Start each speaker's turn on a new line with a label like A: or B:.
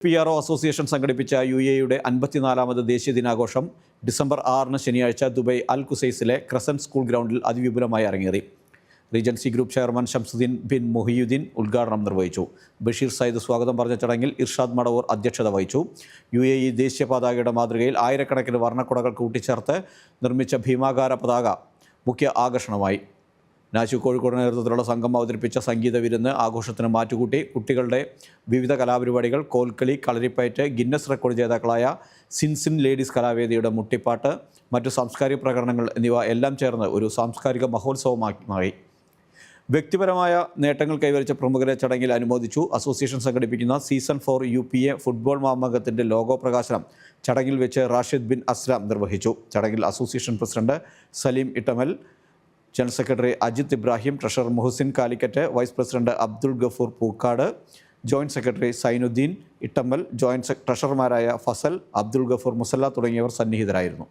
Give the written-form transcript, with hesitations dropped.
A: PRO association സംഘടിപ്പിച്ച UAEയുടെ 54ാമത് ദേശീയ ദിനാഘോഷം ഡിസംബർ 6 ശനിയാഴ്ച ദുബൈ അൽ ഖുസൈസിലെ ക്രസന്റ് സ്കൂൾ ഗ്രൗണ്ടിൽ അതിവിപുലമായി അരങ്ങേറി. Regency Group chairman Shamsuddin bin Muhiyuddin ഉദ്ഘാടനം നിർവഹിച്ചു. ബഷീർ സയ്യിദ് സ്വാഗതം പറഞ്ഞ ചടങ്ങിൽ ഇർഷാദ് മടവൂർ അധ്യക്ഷത വഹിച്ചു. UAE ദേശീയ പതാകയുടെ മാതൃകയിൽ ആയിരക്കണക്കിന് വർണ്ണക്കുടകൾ കൂട്ടിച്ചേർത്ത് നിർമ്മിച്ച ഭീമാകാര പതാക മുഖ്യ ആകർഷണമായി. നാശു കോഴിക്കോട് നേതൃത്വത്തിലുള്ള സംഘം അവതരിപ്പിച്ച സംഗീത വിരുന്ന് ആഘോഷത്തിന് മാറ്റുകൂട്ടി. കുട്ടികളുടെ വിവിധ കലാപരിപാടികൾ, കോൽക്കളി, കളരിപ്പയറ്റ്, ഗിന്നസ് റെക്കോർഡ് ജേതാക്കളായ സിൻസിൻ ലേഡീസ് കലാവേദിയുടെ മുട്ടിപ്പാട്ട്, മറ്റു സാംസ്കാരിക പ്രകടനങ്ങൾ എന്നിവ എല്ലാം ചേർന്ന് ഒരു സാംസ്കാരിക മഹോത്സവമാക്കി മാറി. വ്യക്തിപരമായ നേട്ടങ്ങൾ കൈവരിച്ച പ്രമുഖരെ ചടങ്ങിൽ അനുമോദിച്ചു. അസോസിയേഷൻ സംഘടിപ്പിക്കുന്ന സീസൺ 4 UPA ഫുട്ബോൾ മാമാങ്കത്തിൻ്റെ ലോഗോ പ്രകാശനം ചടങ്ങിൽ വെച്ച് റാഷിദ് ബിൻ അസ്ലാം നിർവഹിച്ചു. ചടങ്ങിൽ association president Saleem Ittamal, general secretary Ajith Ibrahim, treasurer Muhsin Calicut, vice president Abdul Gafoor Pookkad, joint secretary Zainuddin Ittammal, joint ട്രഷറർമാരായ ഫസൽ, അബ്ദുൾ ഗഫൂർ മുസല്ല തുടങ്ങിയവർ സന്നിഹിതരായിരുന്നു.